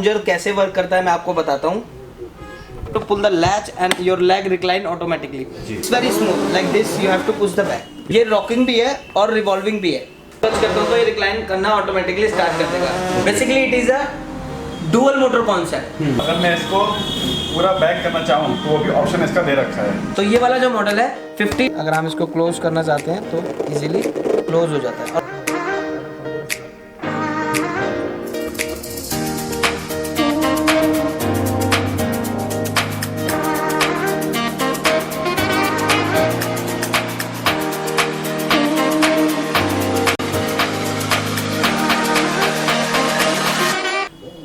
Lounger कैसे work करता है मैं आपको बताता हूँ। To pull the latch and your leg recline automatically. It's very smooth. Like this, you have to push the back. ये rocking भी है और revolving भी है। टच करता हूँ तो ये recline करना ऑटोमेटिकली स्टार्ट कर देगा। Basically, it is a dual motor concept. अगर मैं इसको पूरा बैक करना चाहूँ तो वो भी ऑप्शन इसका दे रखा है। तो ये वाला जो मॉडल है 50, अगर हम इसको क्लोज करना चाहते हैं तो इजीली क्लोज हो जाता है।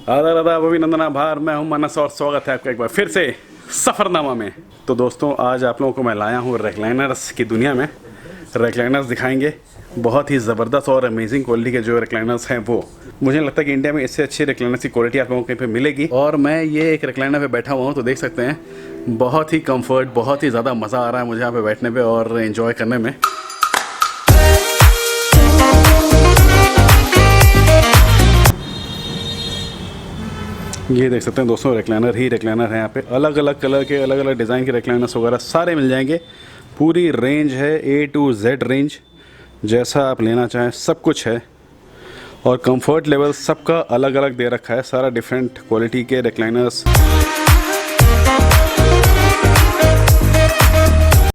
आदाब अभिनंदन आभार, मैं हूं मानस और स्वागत है आपका एक बार फिर से सफ़रनामा में। तो दोस्तों आज आप लोगों को मैं लाया हूं रिक्लाइनर्स की दुनिया में। रिक्लाइनर्स दिखाएंगे, बहुत ही ज़बरदस्त और अमेजिंग क्वालिटी के जो रिक्लाइनर्स हैं वो मुझे लगता है कि इंडिया में इससे अच्छी रिक्लाइनर्स की क्वालिटी आप लोगों को कहीं पे मिलेगी। और मैं ये एक रिक्लाइनर पे बैठा हुआ हूँ तो देख सकते हैं बहुत ही कम्फर्ट, बहुत ही ज़्यादा मज़ा आ रहा है मुझे यहाँ पे बैठने पर और इन्जॉय करने में। ये देख सकते हैं दोस्तों रिक्लाइनर ही रिक्लाइनर है। यहाँ पे अलग अलग कलर के अलग अलग डिज़ाइन के रिक्लाइनर्स वगैरह सारे मिल जाएंगे। पूरी रेंज है A to Z रेंज, जैसा आप लेना चाहें सब कुछ है। और कंफर्ट लेवल सबका अलग अलग दे रखा है, सारा डिफरेंट क्वालिटी के रिक्लाइनर्स।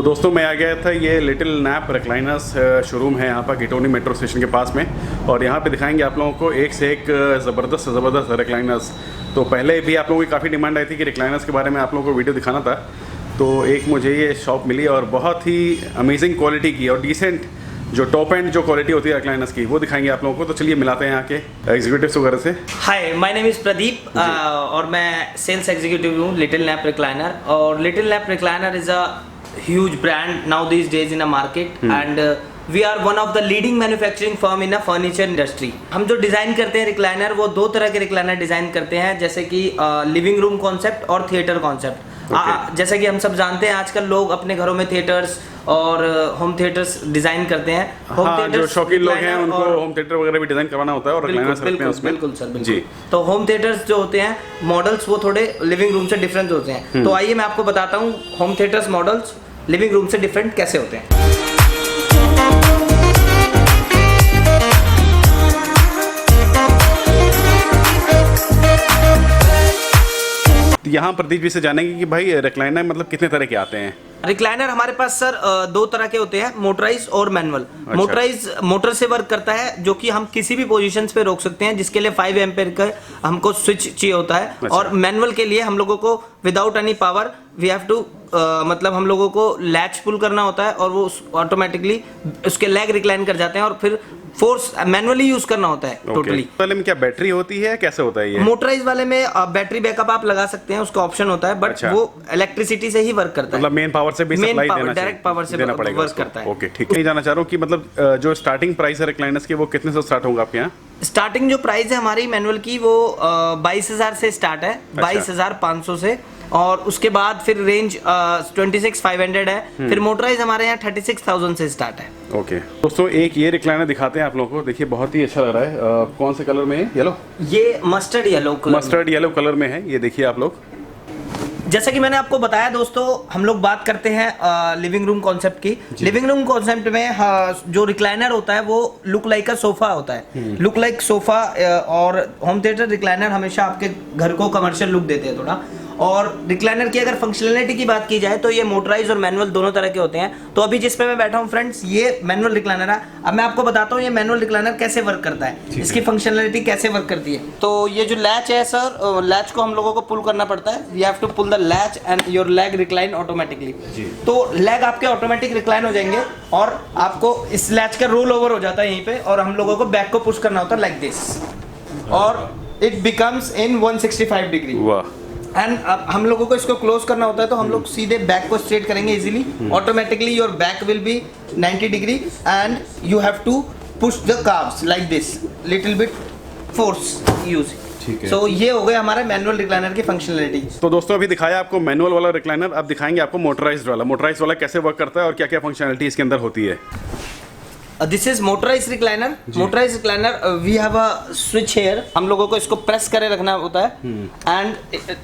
दोस्तों मैं आ गया था, ये लिटिल नैप रिक्लाइनर्स शोरूम है यहाँ पर गिटोनी मेट्रो स्टेशन के पास में। और यहाँ पे दिखाएंगे आप लोगों को एक से एक ज़बरदस्त रिक्लाइनर्स। तो पहले भी आप लोगों की काफ़ी डिमांड आई थी कि रिक्लाइनर्स के बारे में आप लोगों को वीडियो दिखाना था, तो एक मुझे ये शॉप मिली और बहुत ही अमेजिंग क्वालिटी की और डिसेंट जो टॉप एंड जो क्वालिटी होती है रिक्लाइनर्स की वो दिखाएंगे आप लोगों को। तो चलिए मिलाते हैं यहाँ के एग्जीक्यूटिव्स वगैरह से। हाय, माय नेम इज़ प्रदीप और मैं सेल्स एग्जीक्यूटिव हूँ लिटिल नैप रिक्लाइनर। और little nap recliner is a huge brand now these days in a market and we are one of the leading manufacturing firm in a furniture industry। हम जो design करते हैं recliner वो दो तरह के recliner design करते हैं, जैसे कि लिविंग रूम कॉन्सेप्ट और थिएटर कॉन्सेप्ट। जैसे कि हम सब जानते हैं आजकल लोग अपने घरों में थिएटर्स और होम थिएटर्स डिजाइन करते हैं। होम थिएटर्स जो शौकीन लोग हैं उनको होम थिएटर वगैरह भी डिजाइन करवाना होता है और रिक्लाइनर्स रखते हैं उसमें। बिल्कुल सर, बिल्कुल जी। तो होम थिएटर्स जो होते हैं मॉडल्स वो थोड़े लिविंग रूम से डिफरेंट होते हैं। तो आइए मैं आपको बताता हूँ home theatres models living room से डिफरेंट कैसे होते हैं। यहाँ प्रदीप जी से जानेंगे कि भाई रिक्लाइनर मतलब कितने तरह के आते हैं। रिक्लाइनर हमारे पास सर दो तरह के होते हैं, मोटराइज और मैनुअल। अच्छा। मोटराइज मोटर से वर्क करता है जो कि हम किसी भी पोजीशन पे रोक सकते हैं, जिसके लिए 5 एम्पेयर का हमको स्विच चाहिए होता है। अच्छा। और मैनुअल के लिए हम लोगों को without any power we have to मतलब हम लोगों को लैच पुल करना होता है और वो ऑटोमेटिकली उसके लेग रिक्लाइन कर जाते हैं और फिर फोर्स मैनुअली यूज करना होता है टोटली। वाले में क्या बैटरी होती है, कैसे होता है ये? मोटराइज वाले में बैटरी बैकअप आप लगा सकते हैं, उसका ऑप्शन होता है, बट अच्छा। वो इलेक्ट्रिसिटी से ही वर्क करता है, मतलब मेन पावर से भी सप्लाई देना, डायरेक्ट पावर से देना पड़ेगा, वर्क करता है। ओके ठीक है। जानना चाह रहा हूँ कि मतलब जो स्टार्टिंग प्राइस है रिक्लाइनर्स की वो कितने से स्टार्ट होगा आपके यहाँ? स्टार्टिंग जो प्राइस है हमारी मैनुअल की वो 22,000 से स्टार्ट है। अच्छा। 22,500 से, और उसके बाद फिर रेंज 26,500 है। फिर मोटराइज हमारे यहाँ 36,000 से स्टार्ट है। ओके दोस्तों एक ये रिक्लाइनर दिखाते हैं आप लोगों को। देखिए बहुत ही अच्छा लग रहा है। कौन से कलर में है? येलो? ये मस्टर्ड येलो कलर में है। ये देखिए आप लोग, जैसा कि मैंने आपको बताया दोस्तों, हम लोग बात करते हैं लिविंग रूम कॉन्सेप्ट की। लिविंग रूम कॉन्सेप्ट में जो रिक्लाइनर होता है वो लुक लाइक अ सोफा होता है, लुक लाइक सोफा। और होम थिएटर रिक्लाइनर हमेशा आपके घर को कमर्शियल लुक देते हैं थोड़ा। और रिक्लाइनर की अगर फंक्शनलिटी की बात की जाए तो ये मोटराइज और मैनुअल दोनों तरह के होते हैं। तो अभी जिस पे मैं बैठा हूँ फ्रेंड्स, ये मैनुअल रिक्लाइनर है। अब मैं आपको बताता हूँ ये मैनुअल रिक्लाइनर कैसे वर्क करता है, इसकी फंक्शनलिटी कैसे वर्क करती है। तो ये जो लैच है सर, लैच को हम लोगों को पुल करना पड़ता है। You have to pull the latch and your leg recline automatically. तो लेग आपके ऑटोमेटिक रिक्लाइन हो जाएंगे और आपको इस लैच का रोल ओवर हो जाता है यहीं पे, और हम लोगों को बैक को पुश करना होता है लाइक दिस, और it becomes in 165 degree. And अब हम लोगों को इसको क्लोज करना होता है तो हम लोग सीधे बैक को स्ट्रेट करेंगे easily. Automatically your back will be 90 degree and you have to push the carbs like this, little bit force use. So ये हो गया हमारा मैनुअल रिक्लाइनर की फंक्शनलिटी। तो दोस्तों अभी दिखाया आपको मैनुअल वाला रिक्लाइनर, अब दिखाएंगे आपको मोटराइज्ड वाला। मोटराइज्ड वाला कैसे वर्क करता है और क्या क्या फंक्शनलिटी इसके अंदर होती है। This is motorise recliner. Motorise recliner we have a switch here, हम लोगों को इसको प्रेस करे रखना होता है and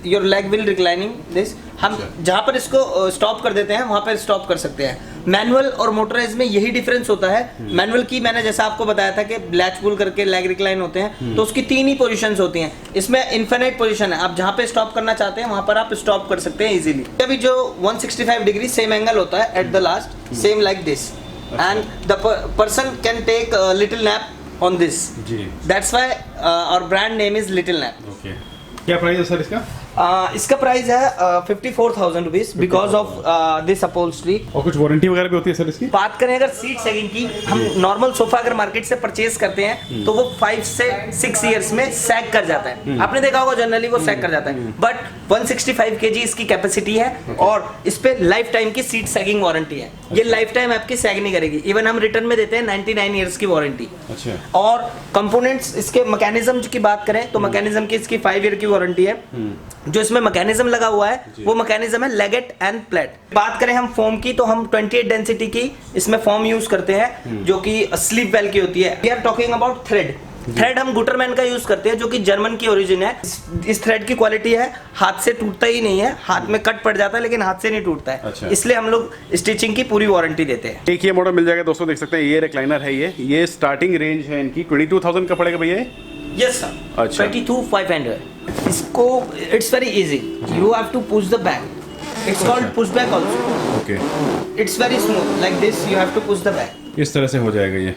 your leg will reclining this. हम जहाँ पर इसको स्टॉप कर देते हैं वहाँ पर स्टॉप कर सकते हैं। मैनुअल और मोटराइज में यही डिफरेंस होता है। मैनुअल की मैंने जैसा आपको बताया था कि लैच पुल करके लेग रिक्लाइन होते हैं, तो उसकी 3 ही पोजीशंस होती हैं। इसमें इनफिनिट पोजीशन है, आप जहाँ पे स्टॉप करना चाहते हैं वहाँ पर आप स्टॉप कर सकते हैं इजीली। अभी जो 165 डिग्री सेम एंगल होता है at the last, same like this, and the person can take little nap on this. That's why our brand name is little nap. Okay, क्या प्राइस है सर इसका? इसका प्राइस है 54,000 rupees because of this upholstery. और कुछ warranty वगैरह भी होती है सर इसकी? बात करें अगर सीट सैगिंग की, हम नॉर्मल सोफा अगर मार्केट से परचेज करते हैं तो वो 5 से 6 इयर्स में सैग कर जाता है। आपने देखा होगा जनरली वो सैग कर जाता है, बट 165 kg इसकी कैपेसिटी है और इस पे लाइफ टाइम की सीट सैगिंग वारंटी है। ये लाइफ टाइम आपकी सैग नहीं करेगी। इवन हम रिटर्न में देते हैं 99 इयर्स की वारंटी। अच्छा। और कंपोनेंट्स इसके मैकेनिज्म की बात करें तो मैकेनिज्म की इसकी 5 ईयर की वारंटी है। जो इसमें मैकेनिज्म लगा हुआ है वो मैकेनिज्म है लेगेट एंड प्लेट। बात करें हम फोम की तो हम 28 डेंसिटी की इसमें फोम यूज करते हैं जो कि स्लीप वेल की होती है। We are talking about thread. Thread हम गुटरमैन का यूज करते हैं जो कि जर्मन की ओरिजिन है। इस थ्रेड की क्वालिटी है, हाथ से टूटता ही नहीं है, हाथ में कट पड़ जाता है लेकिन हाथ से नहीं टूटता है। अच्छा। इसलिए हम लोग स्टिचिंग की पूरी वारंटी देते हैं। एक ये मॉडल मिल जाएगा दोस्तों, देख सकते हैं ये रिक्लाइनर है। ये स्टार्टिंग रेंज है इनकी 22,000 का पड़ेगा भैया। Yes sir. अच्छा। 22,500। इसको it's very easy, you have to push the back, it's called push back also. Okay, it's very smooth like this, you have to push the back. इस तरह से हो जाएगा ये।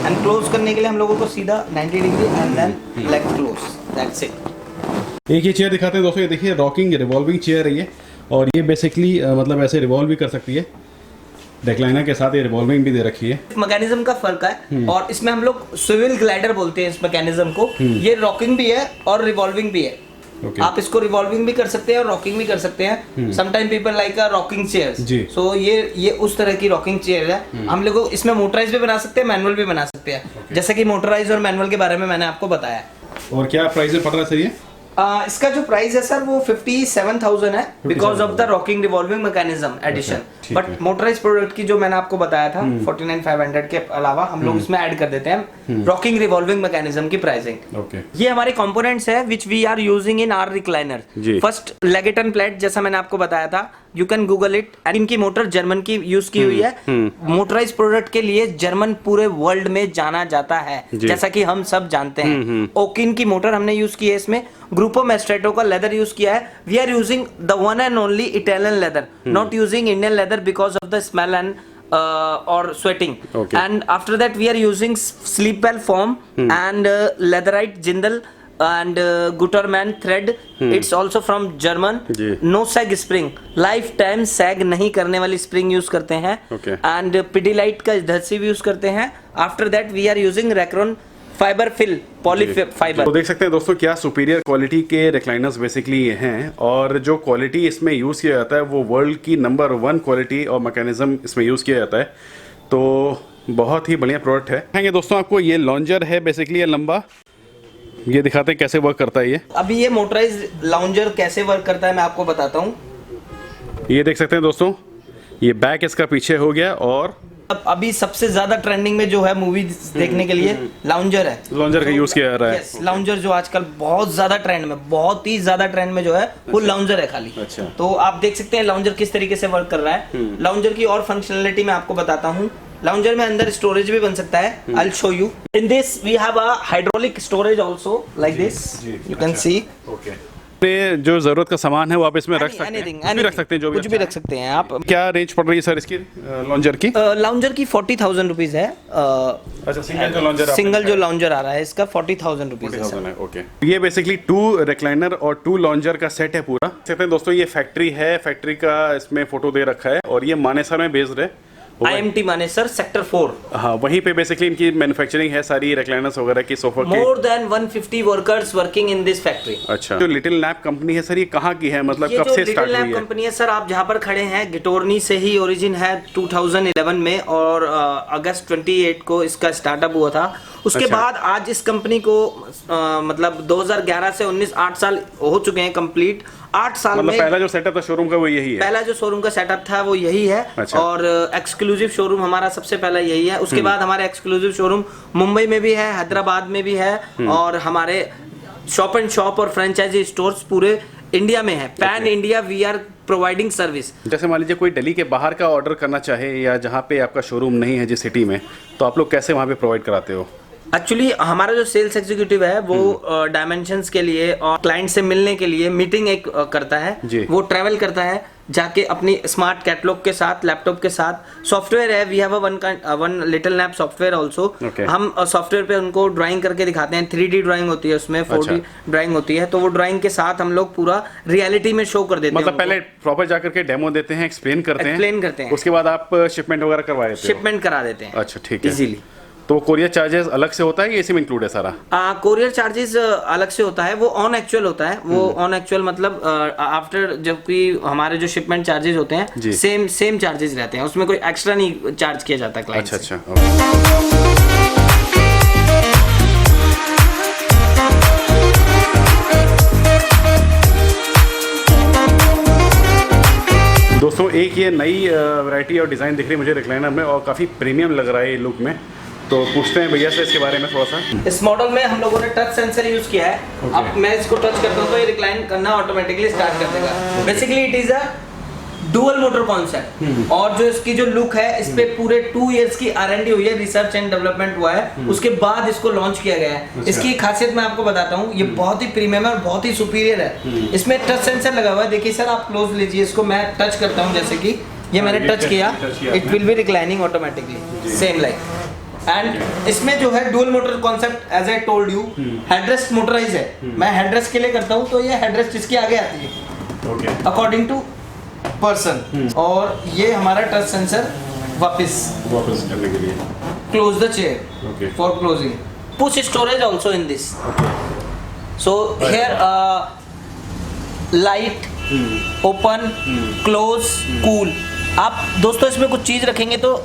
एंड क्लोज करने के लिए हम लोगों को सीधा 90 degree and then leg close, that's it. एक ये चेयर दिखाते हैं दोस्तों, ये देखिए रॉकिंग रिवॉल्विंग चेयर है ये, और ये बेसिकली मतलब ऐसे रिवॉल्व भी कर सकती है। रिक्लाइनर के साथ ये रिवॉल्विंग भी दे रखी है। मैकेनिज्म का फर्क है और इसमें हम लोग स्विvel ग्लाइडर बोलते हैं इस मैकेनिज्म को। ये रॉकिंग भी है और रिवॉल्विंग भी है। Okay. आप इसको रिवॉल्विंग भी कर सकते हैं और रॉकिंग भी कर सकते हैं। Sometime people like a rocking chair, so ये उस तरह की रॉकिंग चेयर है। हम लोग इसमें मोटराइज भी बना सकते हैं, मैनुअल भी बना सकते हैं। जैसे कि मोटराइज और मैनुअल के बारे में मैंने आपको बताया। और क्या प्राइस में पड़ रहा है सर ये? इसका जो प्राइस है सर वो 57,000 है because of the rocking revolving mechanism addition. But motorise product की जो मैंने आपको बताया था 49,500 के अलावा हम लोग इसमें ऐड कर देते हैं रॉकिंग रिवॉल्विंग मैकेनिज्म की प्राइसिंग। ये हमारे कंपोनेंट्स है which we are using in our recliner. First Leggett and Platt, जैसा मैंने आपको बताया था, यू कैन गूगल इट। इनकी मोटर जर्मन की यूज की हुई है। मोटराइज प्रोडक्ट के लिए जर्मन पूरे वर्ल्ड में जाना जाता है, जैसा कि हम सब जानते हैं। ओकिन की मोटर हमने यूज की है इसमें। ग्रुपो मेस्ट्रेटो का लेदर यूज किया है। We are using the one and only Italian leather, not using Indian leather because of the smell and or sweating. And after that we are using Sleepwell foam and Leatherite Jindal and Gutermann thread. It's also from German. No sag spring, lifetime sag नहीं करने वाली spring use करते हैं। And Pidilite का धस्सी भी use करते हैं। After that we are using Racron fibre fill polyfibre. तो देख सकते हैं दोस्तों क्या सुपीरियर क्वालिटी के रिक्लाइनर्स बेसिकली ये हैं, और जो क्वालिटी इसमें यूज़ किया जाता है वो वर्ल्ड की नंबर 1 क्वालिटी और मैकेनिज्म इसमें यूज़ किया जाता है। तो बहुत ही बढ़िया प्रोडक्ट है। कहेंगे दोस्तों आपको ये लॉन्जर है बेसिकली, ये लंबा, ये दिखाते हैं कैसे वर्क करता है ये। अभी ये मोटराइज लॉन्जर कैसे वर्क करता है मैं आपको बताता हूँ। ये देख सकते हैं दोस्तों, ये बैक इसका पीछे हो गया, और अभी सबसे ज्यादा ट्रेंडिंग में जो है मूवी देखने के लिए लाउंजर है। लाउंजर का यूज किया जा रहा है। यस, लाउंजर जो आजकल बहुत ज्यादा ट्रेंड में, बहुत ही ज्यादा ट्रेंड में जो है वो लाउंजर है खाली। अच्छा। तो आप देख सकते हैं लाउंजर किस तरीके से वर्क कर रहा है। लाउंजर की और फंक्शनलिटी मैं आपको बताता हूँ। लाउंजर में अंदर स्टोरेज भी बन सकता है। I will show you. In this we have a hydraulic storage also like this, you can see. जो जरूरत का सामान है वो आप इसमें रख सकते हैं, रख सकते हैं, जो कुछ भी रख सकते हैं आप। क्या रेंज पड़ रही है सर इसकी लॉन्जर की? लाउंजर की 40,000 रुपीज है। अच्छा, सिंगल जो लाउंजर आ रहा है इसका 40,000 रुपीज है। ओके, ये बेसिकली 2 रिक्लाइनर और 2 लॉन्जर का सेट है पूरा। कहते हैं दोस्तों ये फैक्ट्री है, फैक्ट्री का इसमें फोटो दे रखा है, और ये मानेसर में बेस्ड है। IMT Manesar sector 4। हाँ, वहीं पे बेसिकली इनकी मैन्युफैक्चरिंग है सारी रिक्लाइनर्स वगैरह की, सोफा की। More than 150 workers working in this factory. अच्छा, जो लिटिल नैप कंपनी है सर ये कहाँ की है, मतलब कब से स्टार्ट हुई है? लिटिल नैप कंपनी है सर, आप जहाँ पर खड़े हैं गिटोरनी से ही ओरिजिन है 2011 में, और अगस्त 28 को इसका स्टार्टअप हुआ था। उसके अच्छा। बाद आज इस कंपनी को मतलब 2011 से 19 8 साल हो चुके हैं कंप्लीट। 8 साल मतलब में पहला जो सेटअप था शोरूम का वो यही है? पहला जो शोरूम का सेटअप था वो यही है। अच्छा। और एक्सक्लूसिव शोरूम हमारा सबसे पहला यही है। उसके बाद हमारे एक्सक्लूसिव शोरूम मुंबई में भी है, हैदराबाद में भी है, और हमारे शॉप एंड शॉप और फ्रेंचाइजी स्टोर्स पूरे इंडिया में है। Pan India we are providing service. जैसे मान लीजिए कोई दिल्ली के बाहर का ऑर्डर करना चाहे या जहाँ पे आपका शोरूम नहीं है जिस सिटी में, तो आप लोग कैसे वहाँ पे प्रोवाइड कराते हो? एक्चुअली हमारा जो सेल्स एग्जीक्यूटिव है वो डायमेंशंस के लिए और क्लाइंट से मिलने के लिए मीटिंग एक करता है। वो ट्रैवल करता है जाके अपनी स्मार्ट कैटलॉग के साथ, लैपटॉप के साथ। सॉफ्टवेयर है, we have one little lab software also. हम सॉफ्टवेयर पे उनको ड्राइंग करके दिखाते हैं। 3D ड्राइंग होती है उसमें, 4D ड्राइंग होती है, तो वो ड्राइंग के साथ हम लोग पूरा रियलिटी में शो कर देते हैं। मतलब पहले प्रॉपर जाकर के डेमो देते हैं, एक्सप्लेन करते हैं, उसके बाद आप शिपमेंट वगैरह करवा देते हो? शिपमेंट करा देते हैं। अच्छा, ठीक है। इजीली। तो कोरियर चार्जेस अलग से होता है या इसी में इंक्लूड है सारा? कोरियर चार्जेस अलग से होता है, वो ऑन एक्चुअल होता है। वो ऑन एक्चुअल मतलब आफ्टर जबकि हमारे जो शिपमेंट चार्जेस होते हैं सेम चार्जेस रहते हैं, उसमें कोई एक्स्ट्रा नहीं चार्ज किया जाता क्लाइंट से। अच्छा, okay। दोस्तों एक ये नई वैरायटी और डिज़ाइन दिख रही है मुझे रिक्लाइनर में, और काफ़ी प्रीमियम लग रहा है ये लुक में। तो पूछते हैं भैया से इसके बारे में थोड़ा सा। इस मॉडल में हम लोगों ने टच सेंसर यूज किया है। अब मैं इसको टच करता हूँ तो ये रिक्लाइन करना ऑटोमेटिकली स्टार्ट कर देगा। Basically it is a dual motor concept. और जो इसकी जो लुक है, इस पे पूरे 2 इयर्स की R&D हुई है, रिसर्च एंड डेवलपमेंट हुआ है, उसके बाद इसको लॉन्च किया गया है। इसकी खासियत मैं आपको बताता हूँ, ये बहुत ही प्रीमियम है और बहुत ही सुपीरियर है। इसमें टच सेंसर लगा हुआ है। देखिए सर, आप क्लोज लीजिए इसको, मैं टच करता हूँ जैसे कि ये मैंने टच किया, it will be reclining automatically same like. And इसमें जो है dual motor concept, as I told you, headrest motorise है। मैं हेडरेस्ट के लिए करता हूँ तो ये हेडरेस्ट इसके आगे आती है अकॉर्डिंग टू पर्सन। और ये हमारा टच सेंसर वापस करने के लिए close the chair for closing. Push storage also in this. So here light, open, close, cool. आप दोस्तों इसमें कुछ चीज रखेंगे तो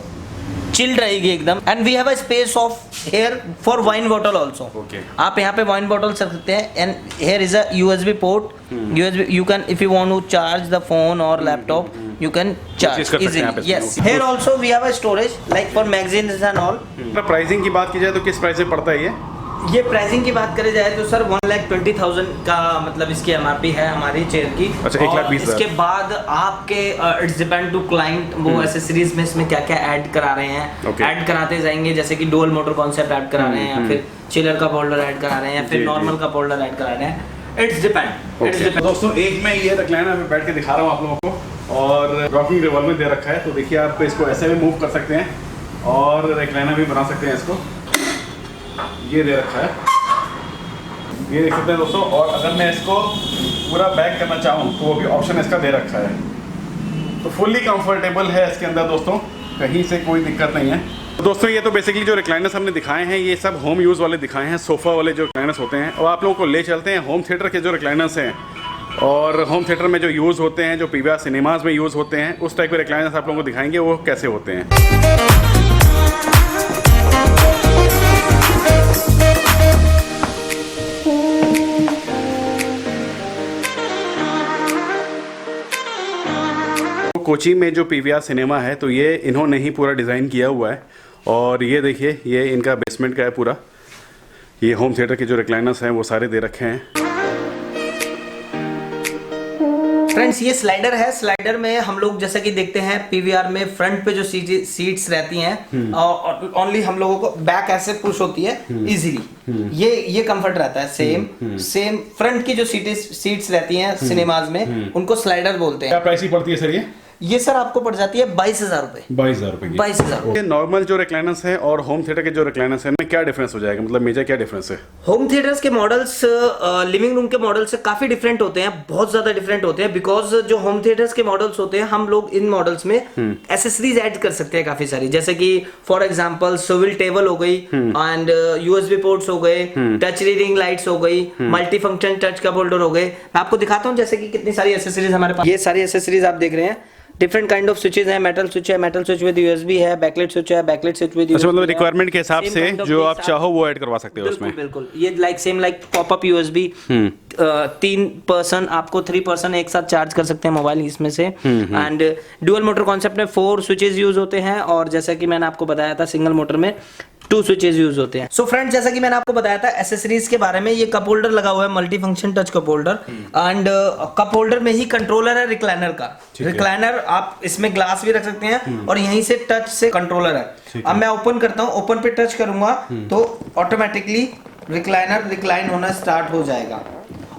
चिल्ड रहेगी एकदम। And we have a space of here for wine bottle also. आप यहाँ पे वाइन बॉटल रख सकते हैं। And here is a USB port. USB you can, if you want to charge the phone or laptop, you can charge easily. Yes. Here also we have a storage like for magazines and all. Pricing की बात की जाए तो किस price से पड़ता है ये प्राइसिंग की बात करें जाए तो सर 1,20,000 का मतलब इसकी MRP है हमारी चेयर की। अच्छा, 1,20,000। इसके बाद आपके इट्स डिपेंड टू क्लाइंट, वो एसेसरीज में इसमें क्या क्या ऐड करा रहे हैं। ऐड कराते जाएंगे, जैसे कि डुअल मोटर कॉन्सेप्ट ऐड करा रहे हैं, या फिर चिलर का होल्डर ऐड करा रहे हैं, या फिर नॉर्मल का होल्डर ऐड करा रहे हैं। It's depend. दोस्तों एक मैं ये रिक्लाइनर में बैठ के दिखा रहा हूँ आप लोगों को, और रॉकिंग रिवॉल्व में दे रखा है। तो देखिए आप इसको ऐसे भी मूव कर सकते हैं और रिक्लाइनर भी बना सकते हैं इसको। ये दे रखा है, ये देख सकते हैं दोस्तों। और अगर मैं इसको पूरा बैक करना चाहूँ तो वो भी ऑप्शन इसका दे रखा है। तो फुल्ली कंफर्टेबल है इसके अंदर दोस्तों, कहीं से कोई दिक्कत नहीं है। तो दोस्तों ये तो बेसिकली जो रिक्लाइनर्स हमने दिखाए हैं ये सब होम यूज़ वाले दिखाए हैं, सोफ़ा वाले जो रिक्लाइनर्स होते हैं। और आप लोगों को ले चलते हैं होम थिएटर के जो रिक्लाइनर्स हैं, और होम थिएटर में जो यूज़ होते हैं, जो PVR सिनेमाज में यूज़ होते हैं, उस टाइप के रिक्लाइनर्स आप लोगों को दिखाएंगे वो कैसे होते हैं। कोची में जो PVR सिनेमा है तो ये इन्होंने ही पूरा डिज़ाइन किया हुआ है। और ये देखिए ये इनका बेसमेंट का है पूरा। ये होम थिएटर के जो रिक्लाइनर्स हैं वो सारे दे रखे हैं। फ्रेंड्स ये स्लाइडर है। स्लाइडर में हम लोग जैसा कि देखते हैं PVR में फ्रंट पे जो सीट्स रहती हैं, और ओनली हम लोगों को बैक ऐसे पुश होती है इजीली। ये कंफर्ट रहता है। सेम फ्रंट की जो सीट्स रहती हैं सिनेमाज में, उनको स्लाइडर बोलते हैं। क्या प्राइस ही पड़ती है सर ये सर आपको पड़ जाती है 22,000 रुपए। 22,000 रुपए की। 22,000। नॉर्मल जो रिक्लाइनर्स हैं और होम थिएटर के जो रिक्लाइनर्स हैं में क्या डिफरेंस हो जाएगा, मतलब मेजर क्या डिफरेंस है? होम थिएटर्स के मॉडल्स लिविंग रूम के मॉडल से काफी डिफरेंट होते हैं, बहुत ज्यादा डिफरेंट होते हैं। बिकॉज जो होम थिएटर्स के मॉडल्स होते हैं, हम लोग इन मॉडल्स में एसेसरीज ऐड कर सकते हैं काफी सारी, जैसे कि फॉर एग्जांपल स्विvel टेबल हो गई, एंड USB पोर्ट्स हो गए, टच रीडिंग लाइट्स हो गई, multi function touch cup holder हो गए। मैं आपको दिखाता हूँ जैसे कि कितनी सारी एसेसरीज हमारे पास। ये सारी एसेसरीज आप देख रहे हैं, डिफरेंट काइंड ऑफ स्विचेस हैं, मेटल स्विच विद यूएसबी है, बैकलाइट स्विच है, बैकलाइट स्विच विद अच्छा, मतलब रिक्वायरमेंट के हिसाब से जो आप चाहो वो ऐड करवा सकते हो बिल्कुल उसमें। बिल्कुल, ये लाइक पॉपअप यूएसबी 3 पर्सन आपको 3 पर्सन एक साथ चार्ज कर सकते हैं मोबाइल इसमें से। एंड डुअल मोटर कॉन्सेप्ट में 4 स्विचेस यूज होते हैं, और जैसा कि मैंने आपको बताया था सिंगल मोटर में 2 स्विचेस यूज होते हैं। सो फ्रेंड्स, जैसा कि मैंने आपको बताया था एसेसरीज के बारे में, ये कप होल्डर लगा हुआ है, multi function touch cup holder. And cup holder में ही कंट्रोलर है रिक्लाइनर का। रिक्लाइनर आप इसमें ग्लास भी रख सकते हैं, और यहीं से टच से कंट्रोलर है। अब मैं ओपन करता हूँ, ओपन पे टच करूंगा तो ऑटोमेटिकली रिक्लाइनर रिक्लाइन होना स्टार्ट हो जाएगा।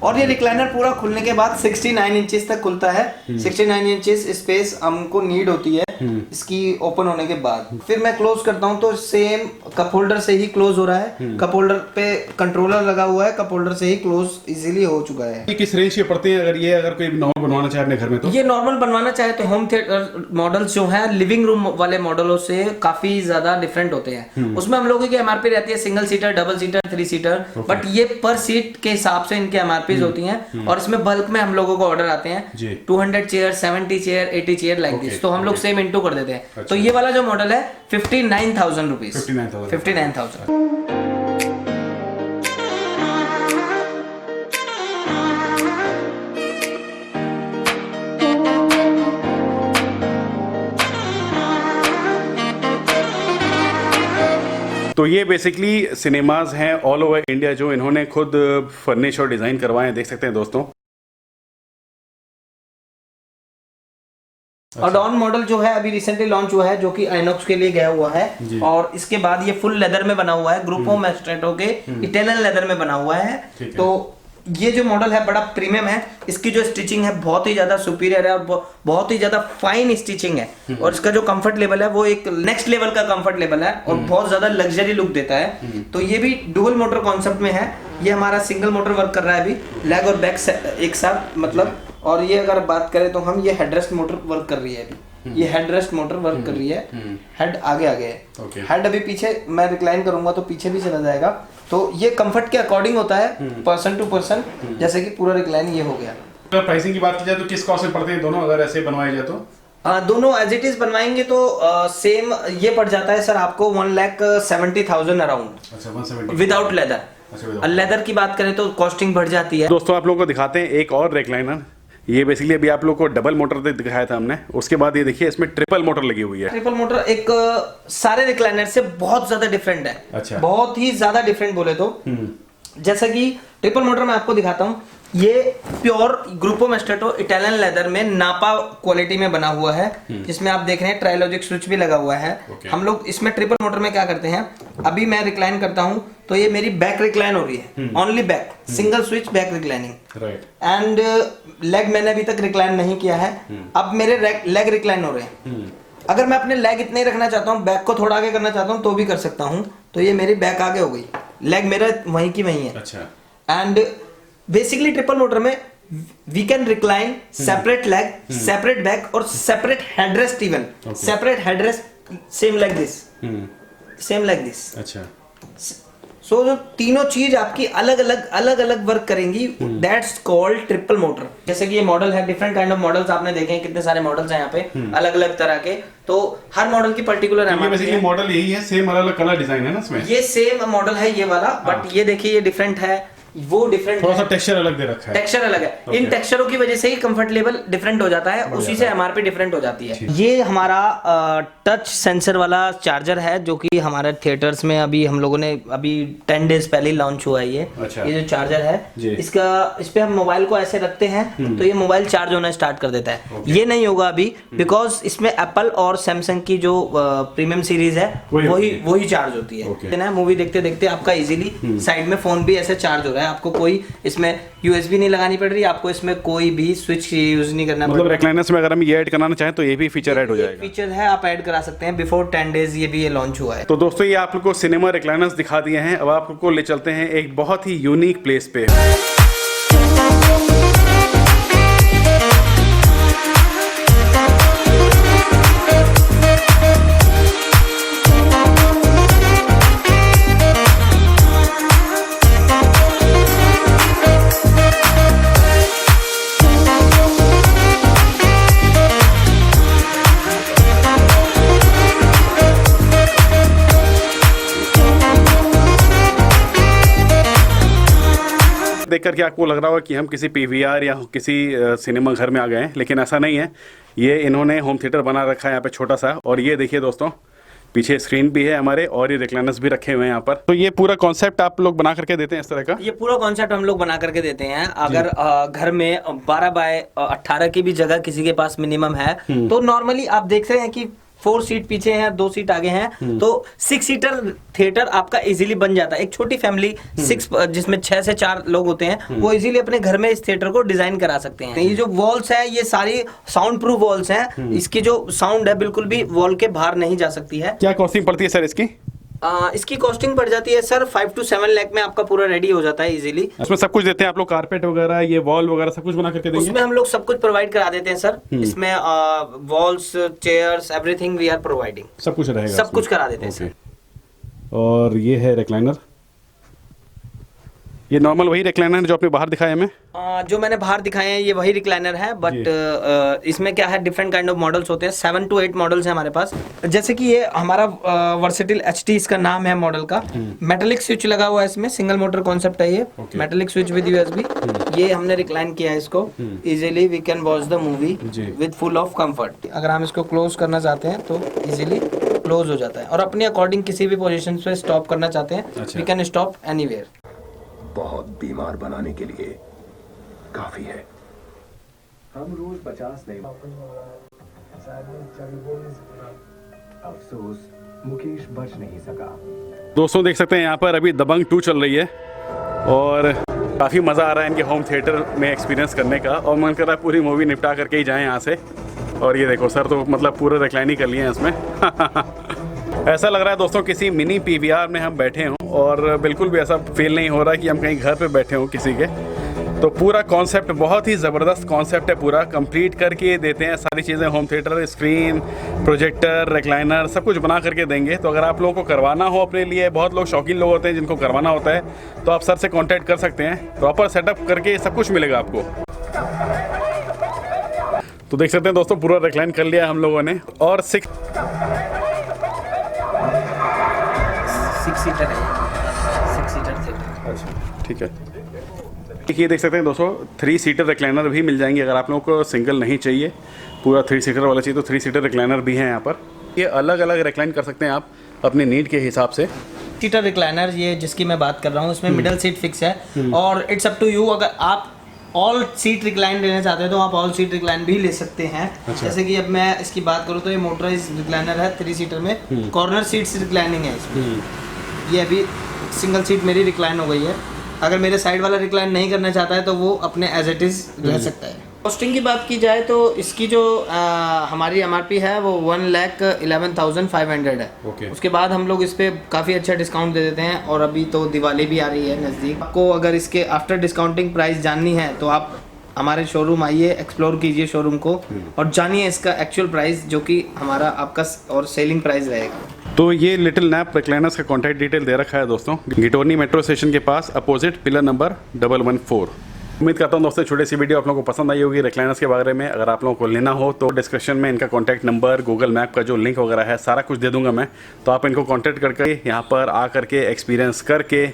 और ये रिक्लाइनर पूरा खुलने के बाद 69 इंचेस तक खुलता है। 69 इंचेस स्पेस हमको नीड होती है इसकी ओपन होने के बाद। फिर मैं क्लोज करता हूँ तो सेम कप होल्डर से ही क्लोज हो रहा है। कप होल्डर पे कंट्रोलर लगा हुआ है, कप होल्डर से ही क्लोज इजीली हो चुका है। ये किस रेंज के पड़ते हैं अगर कोई नॉर्मल बनवाना चाहे अपने घर में? तो ये नॉर्मल बनवाना चाहे तो होम थिएटर मॉडल्स जो है लिविंग रूम वाले मॉडलों से काफी ज्यादा डिफरेंट होते हैं। उसमें हम लोगों की एमआरपी रहती है single seater, double seater, 3 seater, but ये पर सीट के हिसाब से इनके एमआरपी होती हैं। और इसमें बल्क में हम लोगों को ऑर्डर आते हैं 200 chair, 70 chair, 80 chair like this, तो हम लोग सेम इंटू कर देते हैं। तो ये वाला जो मॉडल है 59,000 रुपीज। 59,000। तो ये बेसिकली सिनेमाज हैं ऑल ओवर इंडिया जो इन्होंने खुद फर्निश और डिजाइन करवाए हैं, देख सकते हैं दोस्तों। और डॉन मॉडल जो है अभी रिसेंटली लॉन्च हुआ है, जो कि आइनॉक्स के लिए गया हुआ है। और इसके बाद ये फुल लेदर में बना हुआ है, ग्रुप ऑफ मैस्ट्रेटो के इटालियन लेदर में बना हुआ है। तो ये जो मॉडल है बड़ा प्रीमियम है। इसकी जो स्टिचिंग है बहुत ही ज्यादा सुपीरियर है, और बहुत ही ज्यादा फाइन स्टिचिंग है। और इसका जो कंफर्ट लेवल है वो एक नेक्स्ट लेवल का कंफर्ट लेवल है, और बहुत ज्यादा लग्जरी लुक देता है। तो ये भी डुअल मोटर कॉन्सेप्ट में है। ये हमारा सिंगल मोटर वर्क कर रहा है अभी, लेग और बैक एक साथ मतलब। और ये अगर बात करें तो हम ये हेडरेस्ट मोटर वर्क कर रही है अभी। ये हेडरेस्ट मोटर वर्क कर रही है। हेड आगे है, हेड अभी पीछे मैं रिक्लाइन करूंगा तो पीछे भी चला जाएगा। तो ये कंफर्ट के अकॉर्डिंग होता है, पर्सन टू पर्सन। जैसे कि पूरा रिक्लाइन ये हो गया। तो प्राइसिंग की बात की जाए तो किस कॉस्ट में पड़ते हैं दोनों, अगर ऐसे बनवाए जाए तो? दोनों एज इट इज बनवाएंगे तो सेम ये पड़ जाता है सर आपको 1,70,000 अराउंड। अच्छा, 170 विदाउट लेदर। लेदर की बात करें तो कॉस्टिंग बढ़ जाती है। दोस्तों आप लोगों को दिखाते हैं एक और रिक्लाइनर। ये बेसिकली अभी आप लोगों को डबल मोटर दिखाया था हमने, उसके बाद ये देखिए इसमें ट्रिपल मोटर लगी हुई है। ट्रिपल मोटर एक सारे रिक्लाइनर से बहुत ज्यादा डिफरेंट है। अच्छा। बहुत ही ज्यादा डिफरेंट बोले तो। जैसा कि ट्रिपल मोटर मैं आपको दिखाता हूँ, ये प्योर ग्रुपो मैस्ट्रेटो इटालियन लेदर में नापा क्वालिटी में बना हुआ है, जिसमें आप देख रहे हैं ट्राइलॉजिक स्विच भी लगा हुआ है। हम लोग इसमें ट्रिपल मोटर में क्या करते हैं, अभी मैं रिक्लाइन करता हूं तो ये मेरी बैक रिक्लाइन हो रही है, only back, single switch back reclining. And leg मैंने अभी तक रिक्लाइन नहीं किया है। अब मेरे लेग रिक्लाइन हो रहे हैं। अगर मैं अपने लेग इतने ही रखना चाहता हूँ, बैक को थोड़ा आगे करना चाहता हूँ तो भी कर सकता हूँ। तो ये मेरी बैक आगे हो गई, लेग मेरा वहीं की वहीं है। अच्छा। एंड बेसिकली ट्रिपल मोटर में we can recline separate leg, separate back और separate headrest even. Separate headrest same like this, same like this. अच्छा। सो जो तीनों चीज आपकी अलग अलग वर्क करेंगी, दैट्स कॉल्ड ट्रिपल मोटर। जैसे कि ये मॉडल है, डिफरेंट काइंड ऑफ मॉडल्स आपने देखे हैं, कितने सारे मॉडल्स हैं यहाँ पे अलग अलग तरह के। तो हर मॉडल की पर्टिकुलर बेसिकली मॉडल यही है, सेम अलग अलग कलर डिजाइन है ना इसमें। ये सेम मॉडल है ये वाला, बट ये देखिए ये डिफरेंट है, वो डिफरेंट, थोड़ा सा टेक्सचर अलग दे रखा है। टेक्सचर अलग है। इन टेक्सचरों की वजह से ही कंफर्ट लेवल डिफरेंट हो जाता है, उसी से एमआरपी डिफरेंट हो जाती है। ये हमारा टच सेंसर वाला चार्जर है, जो कि हमारे थिएटर्स में अभी हम लोगों ने अभी 10 डेज पहले लॉन्च हुआ है ये। अच्छा। ये जो चार्जर है इस पे हम मोबाइल को ऐसे रखते हैं तो ये मोबाइल चार्ज होना स्टार्ट कर देता है। ये नहीं होगा अभी, बिकॉज इसमें एप्पल और सैमसंग की जो प्रीमियम सीरीज है वही चार्ज होती है। मूवी देखते देखते आपका इजीली साइड में फोन भी ऐसे चार्ज हो रहा है, आपको कोई इसमें यूएसबी नहीं लगानी पड़ रही, आपको इसमें कोई भी स्विच यूज नहीं करना। मतलब रिक्लाइनर्स में अगर हम ये ऐड कराना चाहें तो ये भी फीचर ऐड हो जाएगा। फीचर है, आप ऐड करा सकते हैं। बिफोर 10 डेज ये भी लॉन्च हुआ है। तो दोस्तों ये आप लोग को सिनेमा रिक्लाइनर्स दिखा दिए हैं, अब आप लोग को ले चलते हैं एक बहुत ही यूनिक प्लेस पे। देख करके आपको लग रहा होगा कि हम किसी पीवीआर या किसी सिनेमा घर में आ गए हैं, लेकिन ऐसा नहीं है। ये इन्होंने होम थिएटर बना रखा है यहाँ पे छोटा सा। और ये देखिए दोस्तों, पीछे स्क्रीन भी है हमारे और ये रिक्लाइनर्स भी रखे हुए हैं यहाँ पर। तो ये पूरा कॉन्सेप्ट आप लोग बना करके देते हैं इस तरह का? ये पूरा कॉन्सेप्ट हम लोग बना करके देते हैं। अगर घर में 12 बाय 18 की भी जगह किसी के पास मिनिमम है तो नॉर्मली आप देख रहे हैं कि 4 सीट पीछे हैं, 2 सीट आगे हैं, तो 6 सीटर थिएटर आपका इजीली बन जाता है। एक छोटी फैमिली 6 जिसमें 6 से 4 लोग होते हैं वो इजीली अपने घर में इस थिएटर को डिजाइन करा सकते हैं। ये जो वॉल्स है ये सारी साउंड प्रूफ वॉल्स हैं। इसकी जो साउंड है बिल्कुल भी वॉल के बाहर नहीं जा सकती है। क्या कॉस्टिंग पड़ती है सर इसकी? इसकी कॉस्टिंग पड़ जाती है सर 5 to 7 लाख में आपका पूरा रेडी हो जाता है इजीली। इसमें सब कुछ देते हैं आप लोग, कारपेट वगैरह, ये वॉल वगैरह सब कुछ बना करके देंगे? उसमें हम लोग सब कुछ प्रोवाइड करा देते हैं सर। इसमें walls, chairs, everything we are providing. सब कुछ रहेगा, सब कुछ करा देते हैं सर। और ये है रिक्लाइनर, ये नॉर्मल वही रिक्लाइनर जो आपने बाहर दिखाया हमें? जो मैंने बाहर दिखाए हैं ये वही रिक्लाइनर है, बट इसमें क्या है डिफरेंट काइंड ऑफ मॉडल्स होते हैं। 7 to 8 मॉडल्स हैं हमारे पास। जैसे कि ये हमारा वर्सेटिल HT इसका नाम है मॉडल का। मेटेलिक स्विच लगा हुआ है इसमें, सिंगल मोटर कॉन्सेप्ट है ये। Metallic switch with USB। ये हमने रिक्लाइन किया है इसको। Easily we can watch the movie with full of comfort. अगर हम इसको क्लोज करना चाहते हैं तो इजीली क्लोज हो जाता है, और अपने अकॉर्डिंग किसी भी पोजीशन पे स्टॉप करना चाहते हैं वी कैन स्टॉप एनीवेयर। बहुत बीमार बनाने के लिए काफी है। हम रोज 50 नहीं, अफसोस मुकेश बच नहीं सका। दोस्तों देख सकते हैं यहाँ पर अभी दबंग 2 चल रही है और काफ़ी मज़ा आ रहा है इनके होम थिएटर में एक्सपीरियंस करने का, और मन कर रहा है पूरी मूवी निपटा करके ही जाएं यहाँ से। और ये देखो सर तो मतलब पूरे रिक्लाइन ही कर लिए हैं इसमें। ऐसा लग रहा है दोस्तों किसी मिनी पीवीआर में हम बैठे हों, और बिल्कुल भी ऐसा फील नहीं हो रहा कि हम कहीं घर पे बैठे हों किसी के। तो पूरा कॉन्सेप्ट बहुत ही ज़बरदस्त कॉन्सेप्ट है, पूरा कंप्लीट करके देते हैं सारी चीज़ें। Home theatre, screen, projector, recliner सब कुछ बना करके देंगे। तो अगर आप लोगों को करवाना हो अपने लिए, बहुत लोग शौकीन लोग होते हैं जिनको करवाना होता है, तो आप सर से कॉन्टैक्ट कर सकते हैं। प्रॉपर सेटअप करके सब कुछ मिलेगा आपको। तो देख सकते हैं दोस्तों पूरा रिक्लाइन कर लिया हम लोगों ने। और 6 सीटर है, 6 सीटर थिएटर। अच्छा ठीक है। ये देख सकते हैं दोस्तों 3 सीटर रिक्लाइनर भी मिल जाएंगे। अगर आप लोगों को सिंगल नहीं चाहिए, पूरा 3 सीटर वाला चाहिए, तो 3 सीटर रिक्लाइनर भी हैं यहाँ पर। ये अलग अलग रिक्लाइन कर सकते हैं आप अपनी नीड के हिसाब से। सीटर रिक्लाइनर ये जिसकी मैं बात कर रहा हूँ, इसमें मिडल सीट फिक्स है, और इट्स अप टू यू। अगर आप ऑल सीट रिक्लाइन लेना चाहते हैं तो आप ऑल सीट रिक्लाइन भी ले सकते हैं। अच्छा। जैसे कि अब मैं इसकी बात करूँ तो ये मोटराइज रिक्लाइनर है 3 सीटर में, कॉर्नर सीट्स रिक्लाइनिंग है इसमें। ये अभी सिंगल सीट मेरी रिक्लाइन हो गई है। अगर मेरे साइड वाला रिक्लाइन नहीं करना चाहता है तो वो अपने एज इट इज रह सकता है। कॉस्टिंग की बात की जाए तो इसकी जो हमारी MRP है वो 1,11,500 है। उसके बाद हम लोग इस पे काफ़ी अच्छा डिस्काउंट दे देते हैं, और अभी तो दिवाली भी आ रही है नज़दीक। आपको अगर इसके आफ्टर डिस्काउंटिंग प्राइस जाननी है तो आप हमारे शोरूम आइए, एक्सप्लोर कीजिए शोरूम को और जानिए इसका एक्चुअल प्राइस, जो कि हमारा आपका और सेलिंग प्राइस रहेगा। तो ये लिटिल नैप रिक्लाइनर्स का कॉन्टैक्ट डिटेल दे रखा है दोस्तों, गिटोरनी मेट्रो स्टेशन के पास अपोजिट पिलर नंबर 114। उम्मीद करता हूँ दोस्तों छोटी सी वीडियो आप लोगों को पसंद आई होगी रिक्लाइनर्स के बारे में। अगर आप लोगों को लेना हो तो डिस्क्रिप्शन में इनका कॉन्टैक्ट नंबर, गूगल मैप का जो लिंक वगैरह है, सारा कुछ दे दूंगा मैं। तो आप इनको कॉन्टैक्ट करके यहाँ पर आ करके एक्सपीरियंस करके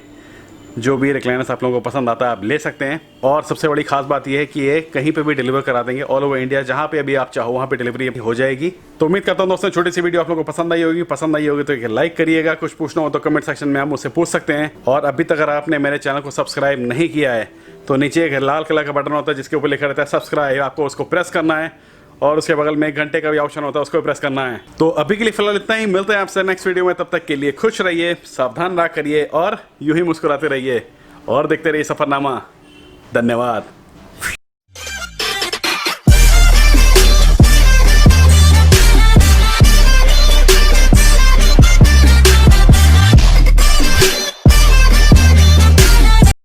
जो भी रिक्लाइनर्स आप लोगों को पसंद आता है आप ले सकते हैं। और सबसे बड़ी खास बात यह है कि ये कहीं पे भी डिलीवर करा देंगे, ऑल ओवर इंडिया, जहाँ पे अभी आप चाहो वहाँ पे डिलीवरी हो जाएगी। तो उम्मीद करता हूँ दोस्तों छोटी सी वीडियो आप लोगों को पसंद आई होगी तो एक लाइक करिएगा। कुछ पूछना हो तो कमेंट सेक्शन में आप मुझसे पूछ सकते हैं। और अभी तक अगर आपने मेरे चैनल को सब्सक्राइब नहीं किया है तो नीचे एक लाल कलर का बटन होता है जिसके ऊपर लिखा रहता है सब्सक्राइब, आपको उसको प्रेस करना है, और उसके बगल में 1 घंटे का भी ऑप्शन होता है, उसको प्रेस करना है। तो अभी के लिए फिलहाल इतना ही, मिलते हैं आपसे नेक्स्ट वीडियो में। तब तक के लिए खुश रहिए, सावधान रहा करिए और यूं ही मुस्कुराते रहिए और देखते रहिए सफरनामा। धन्यवाद।